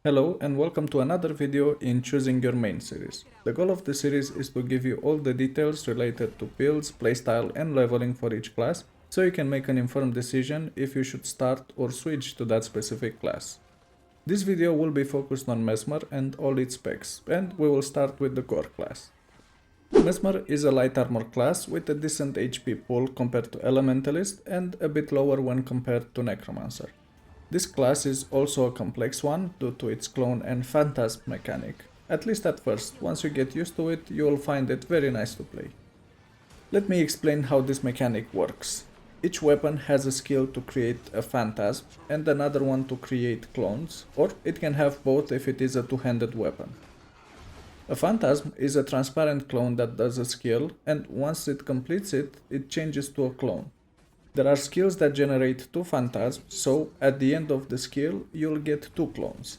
Hello and welcome to another video in choosing your main series. The goal of the series is to give you all the details related to builds, playstyle and leveling for each class, so you can make an informed decision if you should start or switch to that specific class. This video will be focused on Mesmer and all its specs, and we will start with the core class. Mesmer is a light armor class with a decent HP pool compared to Elementalist and a bit lower when compared to Necromancer. This class is also a complex one due to its clone and phantasm mechanic. At least at first, once you get used to it, you will find it very nice to play. Let me explain how this mechanic works. Each weapon has a skill to create a phantasm and another one to create clones, or it can have both if it is a two-handed weapon. A phantasm is a transparent clone that does a skill, and once it completes it, it changes to a clone. There are skills that generate two phantasms, so at the end of the skill, you'll get two clones.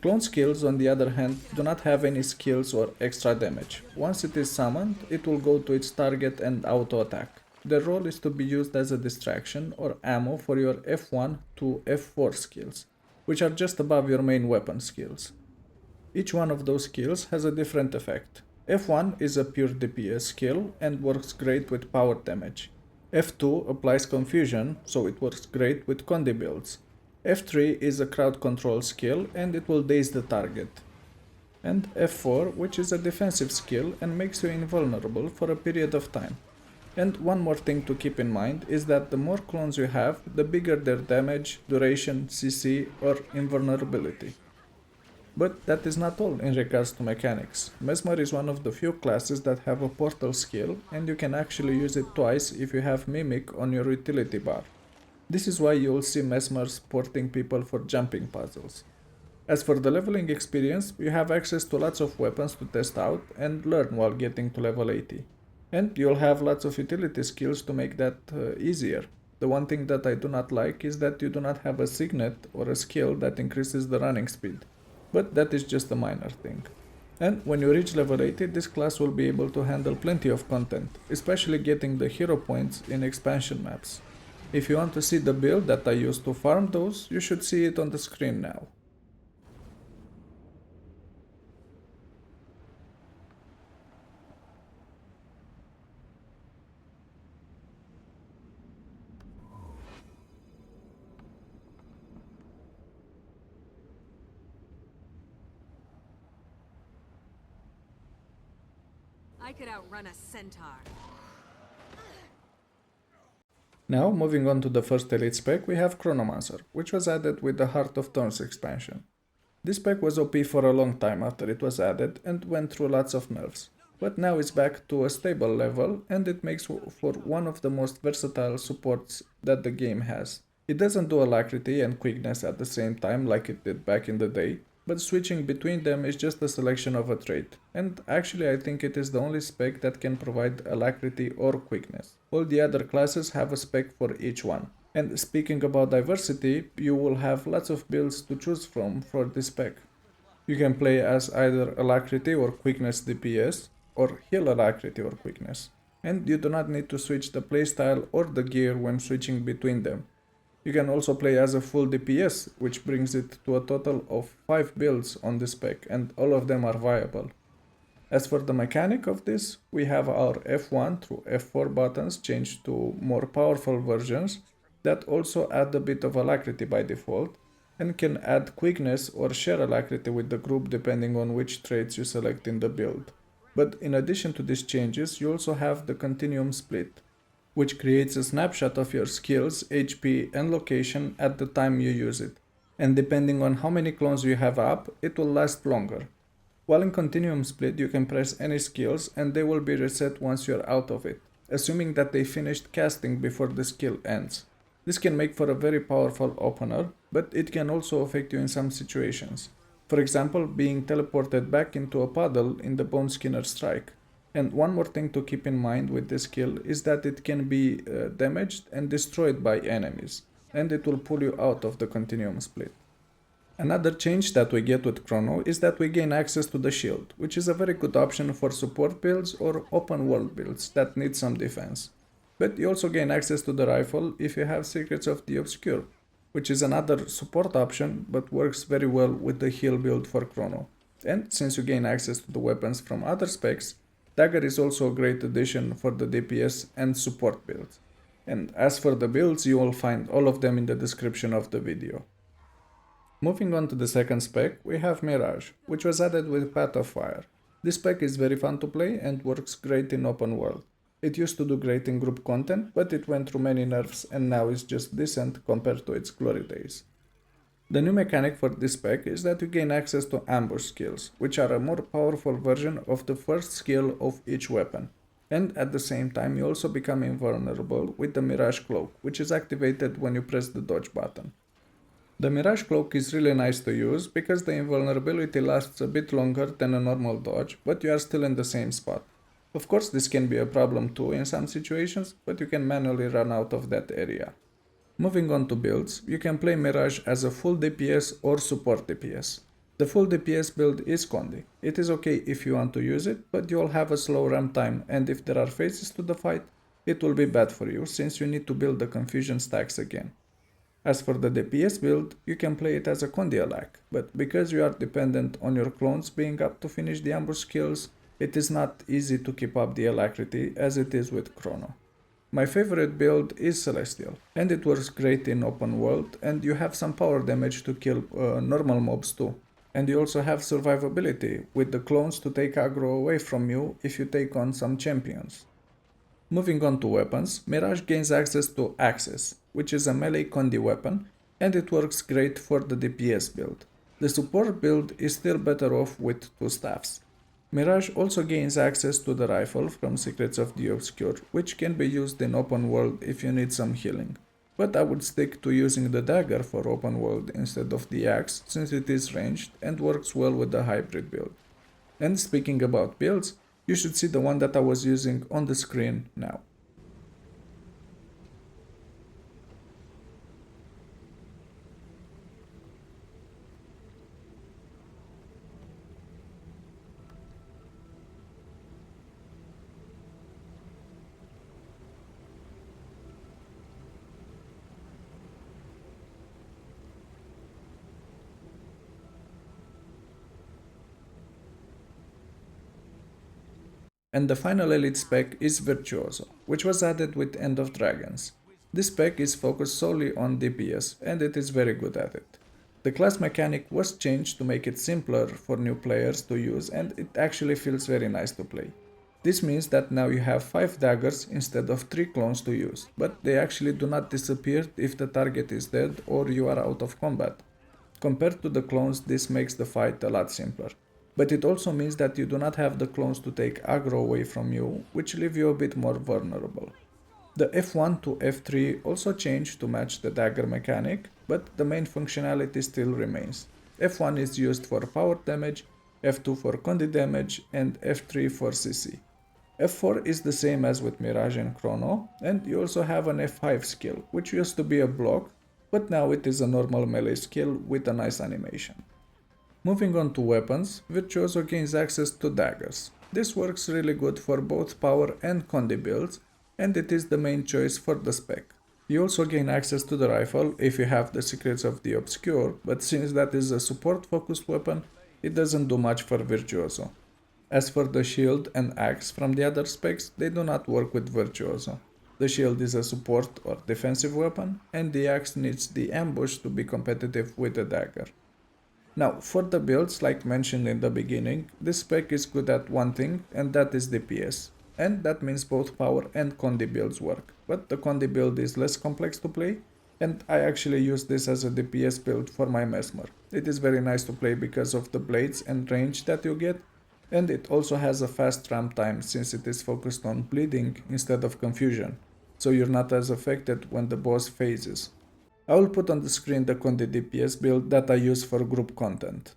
Clone skills, on the other hand, do not have any skills or extra damage. Once it is summoned, it will go to its target and auto-attack. Their role is to be used as a distraction or ammo for your F1 to F4 skills, which are just above your main weapon skills. Each one of those skills has a different effect. F1 is a pure DPS skill and works great with power damage. F2 applies confusion, so it works great with Condi builds. F3 is a crowd control skill and it will daze the target. And F4, which is a defensive skill and makes you invulnerable for a period of time. And one more thing to keep in mind is that the more clones you have, the bigger their damage, duration, CC or invulnerability. But that is not all in regards to mechanics. Mesmer is one of the few classes that have a portal skill, and you can actually use it twice if you have Mimic on your utility bar. This is why you will see Mesmer supporting people for jumping puzzles. As for the leveling experience, you have access to lots of weapons to test out and learn while getting to level 80. And you'll have lots of utility skills to make that easier. The one thing that I do not like is that you do not have a signet or a skill that increases the running speed. But that is just a minor thing. And when you reach level 80, this class will be able to handle plenty of content, especially getting the hero points in expansion maps. If you want to see the build that I used to farm those, you should see it on the screen now. I could outrun a centaur. Now, moving on to the first elite spec, we have Chronomancer, which was added with the Heart of Thorns expansion. This spec was OP for a long time after it was added and went through lots of nerfs, but now it's back to a stable level and it makes for one of the most versatile supports that the game has. It doesn't do alacrity and quickness at the same time like it did back in the day, but switching between them is just a selection of a trait, and actually I think it is the only spec that can provide alacrity or quickness. All the other classes have a spec for each one. And speaking about diversity, you will have lots of builds to choose from for this spec. You can play as either alacrity or quickness DPS, or heal alacrity or quickness, and you do not need to switch the playstyle or the gear when switching between them. You can also play as a full DPS, which brings it to a total of 5 builds on this spec, and all of them are viable. As for the mechanic of this, we have our F1 through F4 buttons changed to more powerful versions that also add a bit of alacrity by default, and can add quickness or share alacrity with the group depending on which traits you select in the build. But in addition to these changes, you also have the continuum split, which creates a snapshot of your skills, HP and location at the time you use it, and depending on how many clones you have up, it will last longer. While in continuum split you can press any skills and they will be reset once you're out of it, assuming that they finished casting before the skill ends. This can make for a very powerful opener, but it can also affect you in some situations. For example, being teleported back into a puddle in the Bone Skinner strike. And one more thing to keep in mind with this skill is that it can be damaged and destroyed by enemies, and it will pull you out of the continuum split. Another change that we get with Chrono is that we gain access to the shield, which is a very good option for support builds or open world builds that need some defense. But you also gain access to the rifle if you have Secrets of the Obscure. which is another support option but works very well with the heal build for Chrono. And since you gain access to the weapons from other specs, Dagger is also a great addition for the DPS and support builds. And as for the builds, you will find all of them in the description of the video. Moving on to the second spec, we have Mirage, which was added with Path of Fire. This spec is very fun to play and works great in open world. It used to do great in group content, but it went through many nerfs and now is just decent compared to its glory days. The new mechanic for this spec is that you gain access to ambush skills, which are a more powerful version of the first skill of each weapon. And at the same time you also become invulnerable with the Mirage Cloak, which is activated when you press the dodge button. The Mirage Cloak is really nice to use because the invulnerability lasts a bit longer than a normal dodge, but you are still in the same spot. Of course this can be a problem too in some situations, but you can manually run out of that area. Moving on to builds, you can play Mirage as a full DPS or support DPS. The full DPS build is Condi. It is okay if you want to use it, but you'll have a slow ramp time and if there are phases to the fight, it will be bad for you since you need to build the confusion stacks again. As for the DPS build, you can play it as a Condi Alak, but because you are dependent on your clones being up to finish the ambush skills, it is not easy to keep up the alacrity as it is with Chrono. My favorite build is Celestial, and it works great in open world, and you have some power damage to kill normal mobs too. And you also have survivability, with the clones to take aggro away from you if you take on some champions. Moving on to weapons, Mirage gains access to Axis, which is a melee Condi weapon, and it works great for the DPS build. The support build is still better off with two staffs. Mirage also gains access to the rifle from Secrets of the Obscure, which can be used in open world if you need some healing. But I would stick to using the dagger for open world instead of the axe since it is ranged and works well with the hybrid build. And speaking about builds, you should see the one that I was using on the screen now. And the final elite spec is Virtuoso, which was added with End of Dragons. This spec is focused solely on DPS and it is very good at it. The class mechanic was changed to make it simpler for new players to use and it actually feels very nice to play. This means that now you have 5 daggers instead of 3 clones to use, but they actually do not disappear if the target is dead or you are out of combat. Compared to the clones, this makes the fight a lot simpler. But it also means that you do not have the clones to take aggro away from you, which leave you a bit more vulnerable. The F1 to F3 also changed to match the dagger mechanic, but the main functionality still remains. F1 is used for power damage, F2 for condi damage, and F3 for CC. F4 is the same as with Mirage and Chrono, and you also have an F5 skill, which used to be a block, but now it is a normal melee skill with a nice animation. Moving on to weapons, Virtuoso gains access to daggers. This works really good for both power and condi builds, and it is the main choice for the spec. You also gain access to the rifle if you have the Secrets of the Obscure, but since that is a support focused weapon, it doesn't do much for Virtuoso. As for the shield and axe from the other specs, they do not work with Virtuoso. The shield is a support or defensive weapon, and the axe needs the ambush to be competitive with the dagger. Now, for the builds, like mentioned in the beginning, this spec is good at one thing, and that is DPS. And that means both power and condi builds work. But the condi build is less complex to play, and I actually use this as a DPS build for my Mesmer. It is very nice to play because of the blades and range that you get, and it also has a fast ramp time since it is focused on bleeding instead of confusion, so you're not as affected when the boss phases. I will put on the screen the Condi DPS build that I use for group content.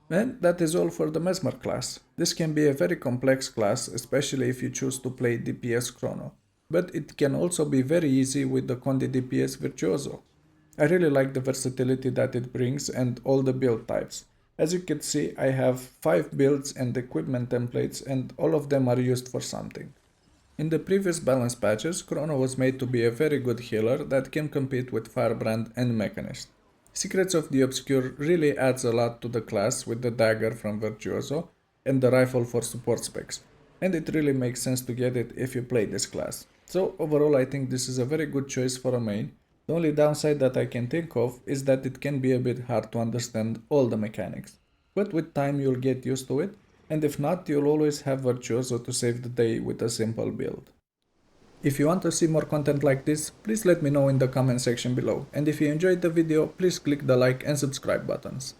And that is all for the Mesmer class. This can be a very complex class, especially if you choose to play DPS Chrono, but it can also be very easy with the Condi DPS Virtuoso. I really like the versatility that it brings and all the build types. As you can see, I have 5 builds and equipment templates and all of them are used for something. In the previous balance patches, Chrono was made to be a very good healer that can compete with Firebrand and Mechanist. Secrets of the Obscure really adds a lot to the class with the dagger from Virtuoso and the rifle for support specs, and it really makes sense to get it if you play this class. So overall I think this is a very good choice for a main. The only downside that I can think of is that it can be a bit hard to understand all the mechanics, but with time you'll get used to it, and if not, you'll always have Virtuoso to save the day with a simple build. If you want to see more content like this, please let me know in the comment section below, and if you enjoyed the video, please click the like and subscribe buttons.